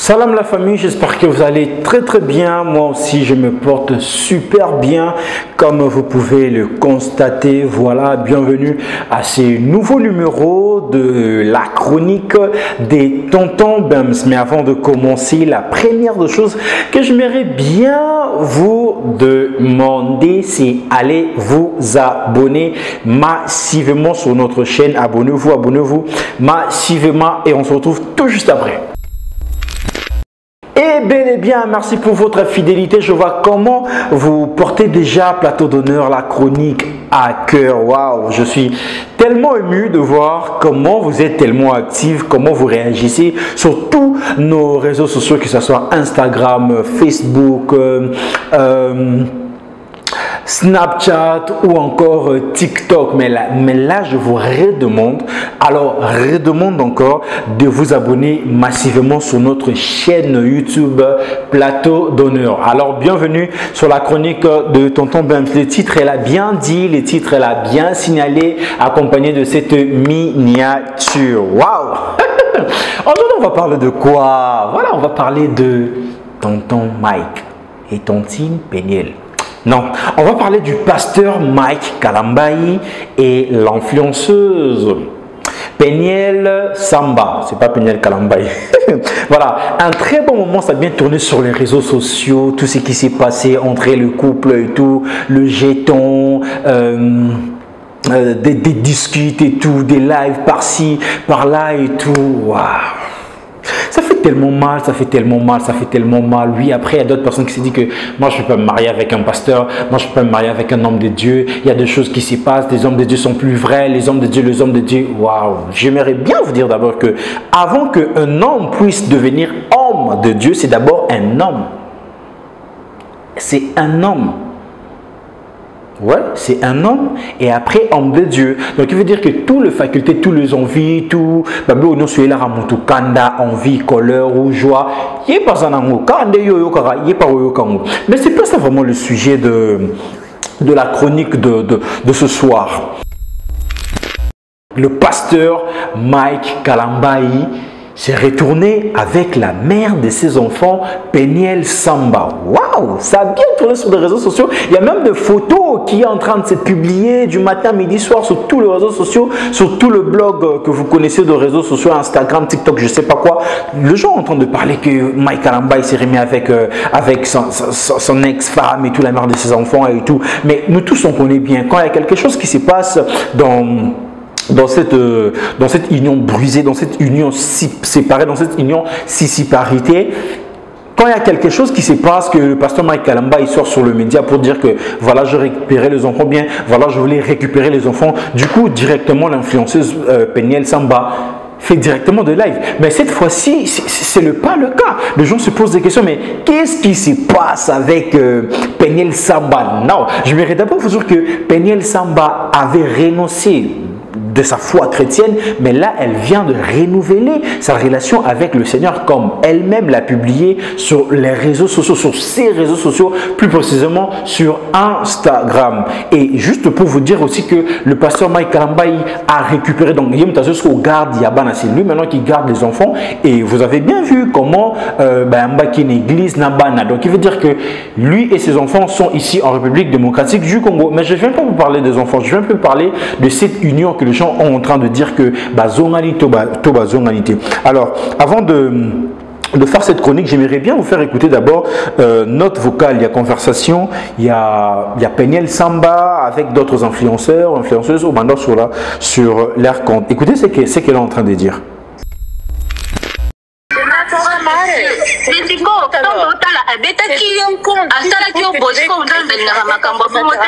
Salam la famille, j'espère que vous allez très bien. Moi aussi, je me porte super bien, comme vous pouvez le constater. Voilà, bienvenue à ce nouveau numéro de la chronique des tontons Bems. Mais avant de commencer, la première des choses que j'aimerais bien vous demander, c'est allez vous abonner massivement sur notre chaîne. Abonnez-vous massivement et on se retrouve tout juste après. Et bel et bien, merci pour votre fidélité. Je vois comment vous portez déjà plateau d'honneur, la chronique à cœur. Waouh, je suis tellement ému de voir comment vous êtes tellement actifs, comment vous réagissez sur tous nos réseaux sociaux, que ce soit Instagram, Facebook, Snapchat ou encore TikTok. Mais là, je vous redemande, encore de vous abonner massivement sur notre chaîne YouTube Plateau d'honneur. Alors, bienvenue sur la chronique de Tonton Bems. Le titre, elle a bien dit, le titre, elle a bien signalé, accompagné de cette miniature. Waouh! Aujourd'hui, on va parler de quoi? Voilà, on va parler de Tonton Mike et Tontine Peniel. Non, on va parler du pasteur Mike Kalambayi et l'influenceuse Peniel Samba. C'est pas Peniel Kalambayi. Voilà, un très bon moment, ça a bien tourné sur les réseaux sociaux, tout ce qui s'est passé entre le couple et tout, le jeton, des discutes et tout, des lives par-ci, par-là et tout. Waouh! Ça fait tellement mal, ça fait tellement mal, ça fait tellement mal. Oui, après, il y a d'autres personnes qui se disent que moi, je ne peux pas me marier avec un pasteur, moi, je ne peux pas me marier avec un homme de Dieu. Il y a des choses qui se passent, les hommes de Dieu sont plus vrais, les hommes de Dieu, waouh. J'aimerais bien vous dire d'abord que avant qu'un homme puisse devenir homme de Dieu, c'est d'abord un homme. C'est un homme. Ouais, c'est un homme et après homme de Dieu. Donc il veut dire que toutes les facultés, toutes les envies, tout, envie, colère ou joie, mais c'est pas ça vraiment le sujet de la chronique de ce soir. Le pasteur Mike Kalambayi s'est retourné avec la mère de ses enfants, Peniel Samba. Waouh, ça a bien tourné sur les réseaux sociaux. Il y a même des photos qui sont en train de se publier du matin, midi, soir sur tous les réseaux sociaux, sur tout le blog que vous connaissez de réseaux sociaux, Instagram, TikTok, je sais pas quoi. Les gens sont en train de parler que Mike Kalambayi s'est remis avec son ex-femme et tout, la mère de ses enfants et tout. Mais nous tous, on connaît bien, quand il y a quelque chose qui se passe dans cette union brisée, dans cette union séparée, dans cette union sissiparité, quand il y a quelque chose qui se passe, que le pasteur Mike Kalambayi sort sur le média pour dire que voilà, je récupérais les enfants bien, voilà, je voulais récupérer les enfants, du coup, directement, l'influenceuse Peniel Samba fait directement de live. Mais cette fois-ci, ce n'est pas le cas. Les gens se posent des questions, mais qu'est-ce qui se passe avec Peniel Samba? Non, je voudrais d'abord vous dire que Peniel Samba avait renoncé de sa foi chrétienne, mais là, elle vient de renouveler sa relation avec le Seigneur, comme elle-même l'a publié sur les réseaux sociaux, sur ses réseaux sociaux, plus précisément sur Instagram. Et juste pour vous dire aussi que le pasteur Mike Kalambayi a récupéré, donc il garde Yabana, c'est lui maintenant qui garde les enfants, et vous avez bien vu comment une église Nabana. Donc il veut dire que lui et ses enfants sont ici en République démocratique du Congo. Mais je ne viens pas vous parler des enfants, je viens plus parler de cette union que les gens sont en train de dire que alors avant de faire cette chronique, j'aimerais bien vous faire écouter d'abord note vocale. Il y a conversation, il y a Peniel Samba avec d'autres influenceuses au Bandor sur leur compte. Écoutez ce qu'elle est en train de dire.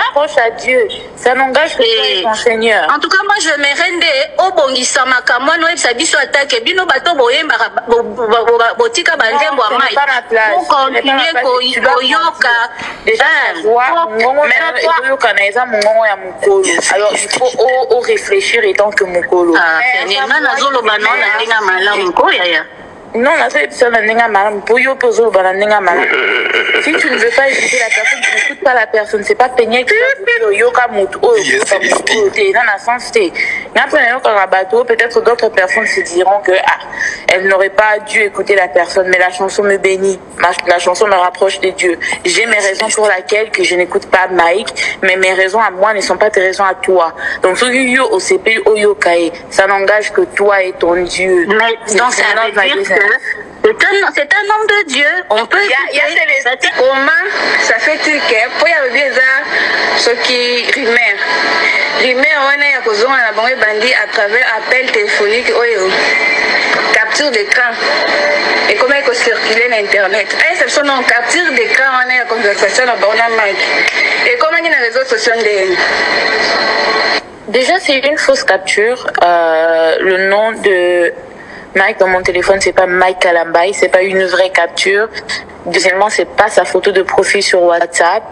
Approche à Dieu, ça n'engage que ton Seigneur. En tout cas, moi je me rende au bongisa makamwa no ebiso attaque bino bato boyemba botika bandembo amai. Pour continuer koyoka. Déjà, maintenant yoka na eza mongongo ya mukolo. Alors il faut réfléchir étant que mukolo. Ah, nena nazolo banon na ndinga malamu ko yaya. Non, si tu ne veux pas écouter la personne, tu n'écoutes pas la personne. C'est pas peigner que tu yoka mutu. Peut-être d'autres personnes se diront que elle n'aurait pas dû écouter la personne, mais la chanson me bénit, la chanson me rapproche de Dieu. J'ai mes raisons pour lesquelles que je n'écoute pas Mike, mais mes raisons à moi ne sont pas tes raisons à toi. Donc ça n'engage que toi et ton Dieu. Mais donc ça veut dire que c'est un homme de Dieu. On peut écouter. Comment ça fait-il que pour y avoir ce qui rumeur on a causé la bonne bandit à travers appel téléphonique capture d'écran et comment il faut circuler sur internet. C'est son nom capture d'écran on a la conversation à Mike et comment il y a les réseaux sociaux déjà c'est une fausse capture. Le nom de Mike dans mon téléphone, c'est pas Mike Kalambaye, c'est pas une vraie capture. Deuxièmement, c'est pas sa photo de profil sur WhatsApp.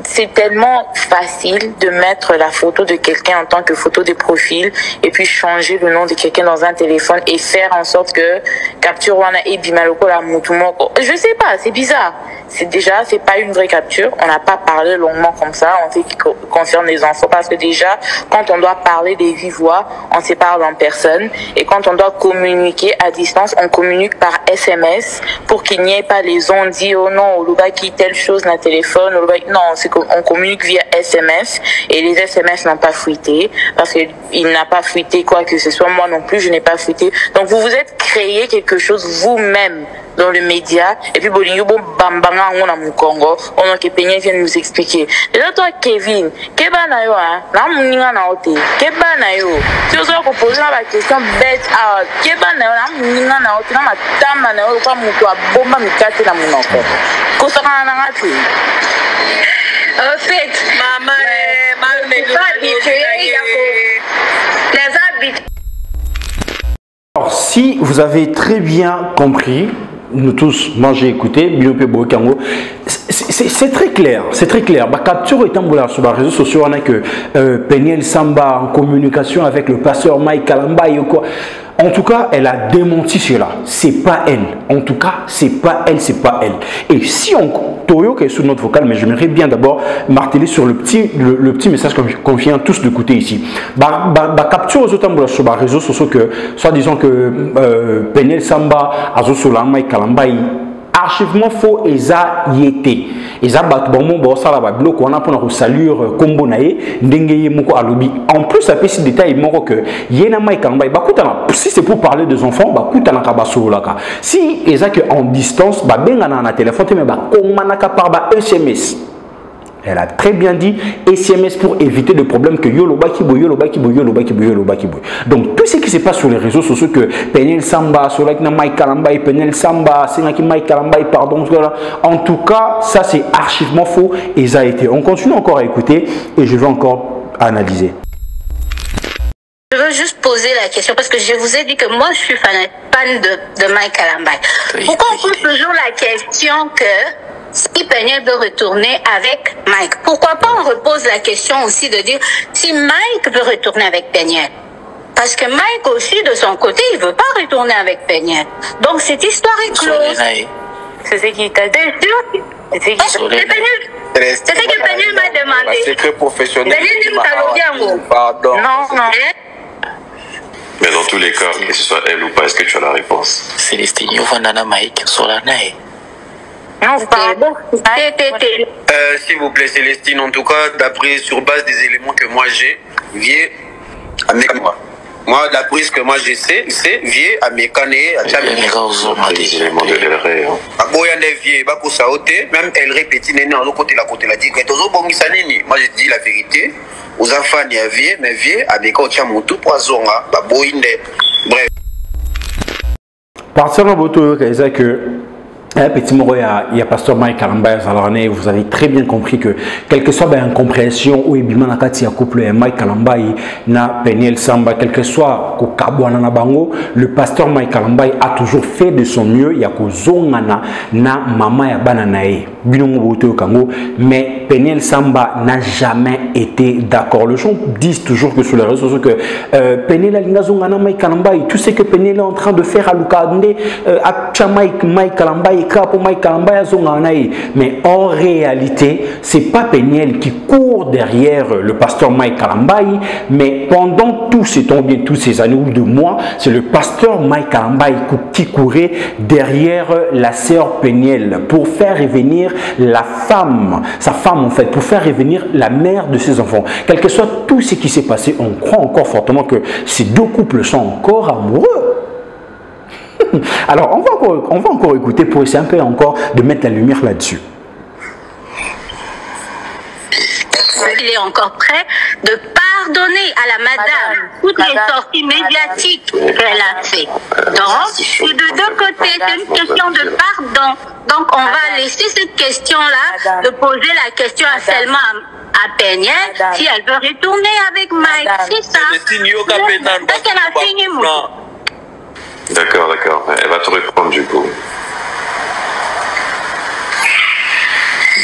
C'est tellement facile de mettre la photo de quelqu'un en tant que photo de profil et puis changer le nom de quelqu'un dans un téléphone et faire en sorte que capture wana et bimaloko la mutumoko. Je sais pas, c'est bizarre. C'est pas une vraie capture. On n'a pas parlé longuement comme ça. On fait qui concerne les enfants parce que déjà, quand on doit parler des vives voix, on se parle en personne et quand on doit communiquer à distance, on communique par SMS pour qu'il n'y ait pas les ondes dit oh non, Oluba qui telle chose dans le téléphone, non, c'est qu'on communique via SMS et les SMS n'ont pas fuité parce qu'il n'a pas fuité quoi que ce soit, moi non plus, je n'ai pas fuité. Donc vous vous êtes créé quelque chose vous-même dans le média et puis Bolingo Bambanga on a mon Congo, on a que Peña vient nous expliquer. Déjà toi Kevin, Keba na yo na muninga na ote. Keba na yo. Si vous avez posé la question bête Keba na yo na muninga na ote na matamba na yo kwa mutu a bomba mikate na munoko. Kosaka na ngati. En fait, maman Alors, si vous avez très bien compris, nous tous, moi j'ai écouté, c'est très clair, c'est très clair. Bah, capture étant sur les réseaux sociaux, on a que Peniel Samba en communication avec le pasteur Mike Kalambaye ou quoi. En tout cas, elle a démenti cela. C'est pas elle. En tout cas, c'est pas elle, c'est pas elle. Et si on Toyo qui est sous notre vocal, mais j'aimerais bien d'abord marteler sur le petit message qu'on vient tous d'écouter ici. Capture aux autres sur les réseaux sociaux que, soit disant que Peniel Samba, Azosolama et Kalambaye, archivement faux eza yete eza bat bon bon sala ba bloc on a pour la salure combo nae ndengeye moko alobi en plus ça peut si détail moko que yena mai kamba ba kutana si c'est pour parler des enfants ba kutana ka ba solaka si eza que en distance ba benga na téléphone mais ba komanaka par ba SMS. Elle a très bien dit SMS pour éviter le problème que Yoloba Kibo. Donc tout ce qui se passe sur les réseaux sociaux que Peniel Samba, Solakna Mike Kalambaye, Peniel Samba, Senaki Mike Kalambaye, pardon, en tout cas, ça c'est archivement faux et ça a été. On continue encore à écouter et je vais encore analyser. Je veux juste poser la question parce que je vous ai dit que moi je suis fan de Mike Kalambaye. Pourquoi on pose toujours la question que si Peniel veut retourner avec Mike, pourquoi pas on repose la question aussi de dire si Mike veut retourner avec Peniel? Parce que Mike aussi de son côté, il veut pas retourner avec Peniel. Donc cette histoire est close. C'est ce qui t'a dit. C'est ce que Peniel m'a demandé. Secret professionnel. Pardon. Non. Mais dans tous les cas, que ce soit elle ou pas, est-ce que tu as la réponse? Célestine, il y a Mike sur la naïe. Non, s'il vous plaît, Célestine, en tout cas, d'après, sur base des éléments que moi j'ai, vieux à Mekane. Moi, d'après ce que moi je sais, c'est vieux à Mekane, à Tchamé. Des éléments de l'RE. À Boyane vieux, Bako Saoté, même elle répétit, néné, en côté la côté la dit que Tozo Bongisanini. Moi, je dis la vérité. Aux enfants, il y a vieux, mais vieux à Mekane, Tchamou, tout poison, Boyine. Bref. Partir dans votre que petit mot, il y a pasteur Mike Kalambaye, vous avez très bien compris que quelle que soit l'incompréhension ou Bimanakati a couple Mike Kalambaye na Peniel Samba, quel que soit na bango, le pasteur Mike Kalambaye a toujours fait de son mieux. Il y a zongana na mama ya bananae mais Peniel Samba n'a jamais été d'accord. Les gens disent toujours que sur les réseaux sociaux que Peniel Alingazongana Mike Kalambaye, tout ce que Peniel est en train de faire à Lukande, à Mike Kalambaye pour Mike Kalamba mais en réalité c'est pas Peniel qui court derrière le pasteur Mike Kalamba, mais pendant tous ces temps, bien tous ces années ou 2 mois, c'est le pasteur Mike Kalamba qui courait derrière la sœur Peniel pour faire revenir la femme, sa femme en fait, pour faire revenir la mère de ses enfants. Quel que soit tout ce qui s'est passé, on croit encore fortement que ces 2 couples sont encore amoureux. Alors, on va encore écouter pour essayer un peu encore de mettre la lumière là-dessus. Il est encore prêt de pardonner à la madame toutes les sorties médiatiques qu'elle a fait. Donc, c'est de 2 côtés, c'est une question de pardon. Donc, on va laisser cette question-là, de poser la question seulement à Peniel, si elle veut retourner avec Mike. C'est ça. C'est qu'elle a fini, moi. D'accord. Elle va te répondre du coup.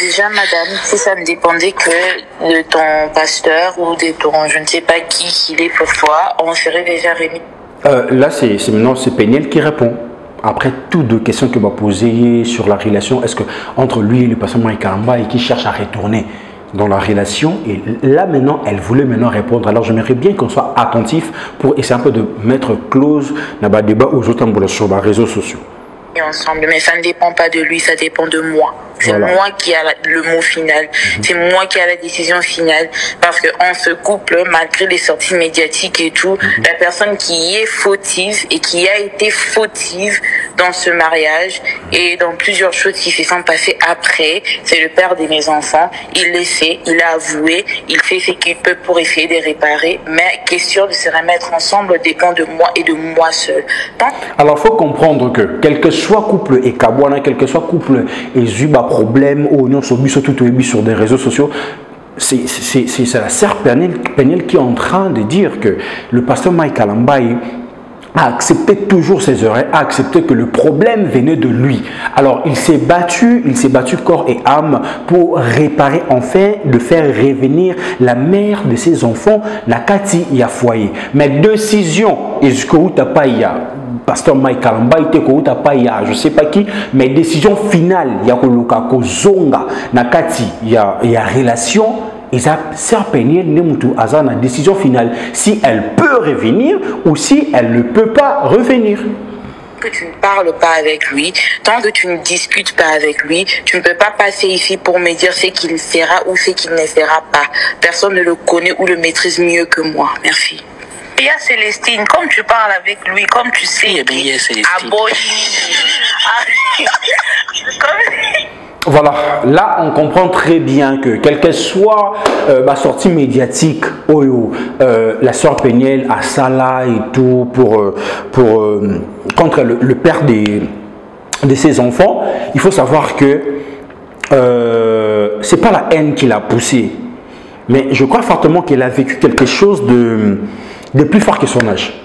Déjà, madame, si ça ne dépendait que de ton pasteur ou de ton, je ne sais pas qui il est pour toi, on serait déjà remis. Là, maintenant, c'est Peniel qui répond. Après toutes 2 questions qu'il m'a posées sur la relation, est-ce que entre lui et le pasteur Mike Kalamba et qui cherche à retourner dans la relation, et là maintenant elle voulait maintenant répondre. Alors j'aimerais bien qu'on soit attentif pour essayer un peu de mettre close dans le débat aux autres sur les réseaux sociaux. Ensemble, mais ça ne dépend pas de lui, ça dépend de moi. C'est moi qui a le mot final. C'est moi qui a la décision finale. Parce qu'en ce couple, malgré les sorties médiatiques et tout, la personne qui est fautive et qui a été fautive dans ce mariage et dans plusieurs choses qui se sont passées après, c'est le père de mes enfants. Il le sait, il a avoué, il fait ce qu'il peut pour essayer de réparer. Mais question de se remettre ensemble dépend de moi et de moi seul. Donc, alors, il faut comprendre que quel que soit couple et Kabwana, quel que soit couple et Zuba problème ou non sur des réseaux sociaux, c'est la sœur Peniel qui est en train de dire que le pasteur Mike Kalamba a accepté toujours ses erreurs, a accepté que le problème venait de lui. Alors il s'est battu corps et âme pour réparer, enfin de faire revenir la mère de ses enfants, Nakati Yafoye. Mais décision, et jusqu'où t'as pas y a pasteur Mike Kalamba était je sais pas qui, mais décision finale, il y a ko zonga nakati, il y a relation. Et ça sert Peniel Nemutu à la décision finale, si elle peut revenir ou si elle ne peut pas revenir. Que tu ne parles pas avec lui, tant que tu ne discutes pas avec lui, tu ne peux pas passer ici pour me dire ce qu'il fera ou ce qu'il ne fera pas. Personne ne le connaît ou le maîtrise mieux que moi. Merci. Il y a Célestine, comme tu parles avec lui, comme tu sais, il y a Célestine. Voilà, là on comprend très bien que quelle que soit ma sortie médiatique, la sœur Peniel à Salah et tout contre le père de ses enfants, il faut savoir que c'est pas la haine qui l'a poussée, mais je crois fortement qu'elle a vécu quelque chose de plus fort que son âge.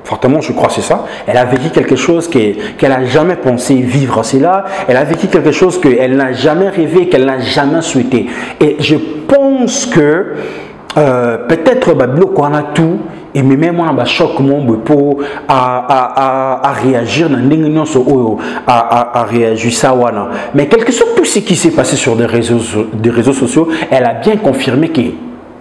Fortement, je crois, c'est ça. Elle a vécu quelque chose qu'elle n'a jamais pensé vivre. C'est là, elle a vécu quelque chose qu'elle n'a jamais rêvé, qu'elle n'a jamais souhaité. Et je pense que peut-être qu'on a tout, et même on a choc pour à réagir à réagir ça. Mais quelque chose tout ce qui s'est passé sur des réseaux sociaux, elle a bien confirmé que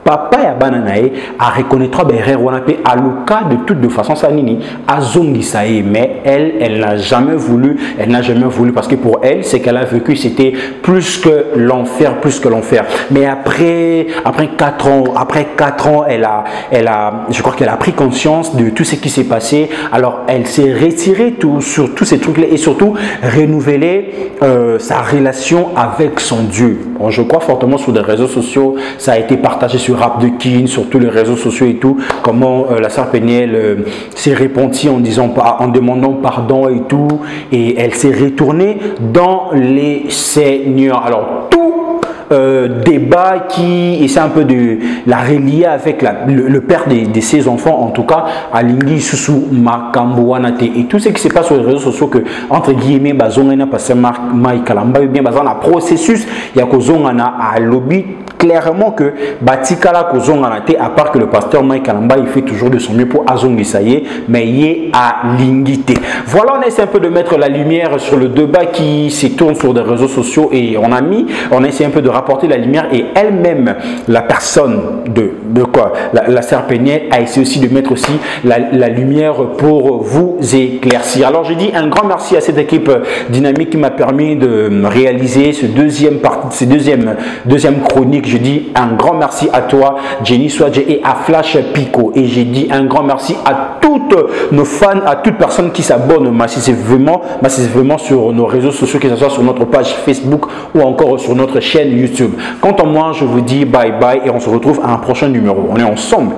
papa ya bananae a reconnaître à l'oka de toute façon ça nini a zongisae, mais elle n'a jamais voulu, parce que pour elle ce qu'elle a vécu c'était plus que l'enfer, mais après 4 ans je crois qu'elle a pris conscience de tout ce qui s'est passé. Alors elle s'est retirée sur tous ces trucs là et surtout renouveler sa relation avec son Dieu. Bon, je crois fortement sur des réseaux sociaux, ça a été partagé sur Rapdekin, sur tous les réseaux sociaux et tout, comment la sœur Peniel s'est repentie en demandant pardon et tout, et elle s'est retournée dans les seigneurs. Alors tout débat qui essaie un peu de la relier avec le père de ses enfants, en tout cas, Alingi Susu Makamboanate. Et tout ce qui se passe sur les réseaux sociaux, que, entre guillemets, Bazongana passe Mike Kalamba, bien Bazan, un processus, il y a Kozongana à lobby. Clairement que Batikala Kozonganate, à part que le pasteur Mike Kalamba, il fait toujours de son mieux pour Azongisaye, mais il est à l'ingité. Voilà, on essaie un peu de mettre la lumière sur le débat qui se tourne sur des réseaux sociaux et on essaie un peu de rapporter la lumière et elle-même, la personne de quoi, la sœur Péniel a essayé aussi de mettre aussi la lumière pour vous éclaircir. Alors j'ai dit un grand merci à cette équipe dynamique qui m'a permis de réaliser ce deuxième chronique. Je dis un grand merci à toi, Jenny Swadje, et à Flash Pico. Et j'ai dit un grand merci à toutes nos fans, à toute personne qui s'abonne massivement sur nos réseaux sociaux, que ce soit sur notre page Facebook ou encore sur notre chaîne YouTube. Quant à moi, je vous dis bye bye et on se retrouve à un prochain numéro. On est ensemble.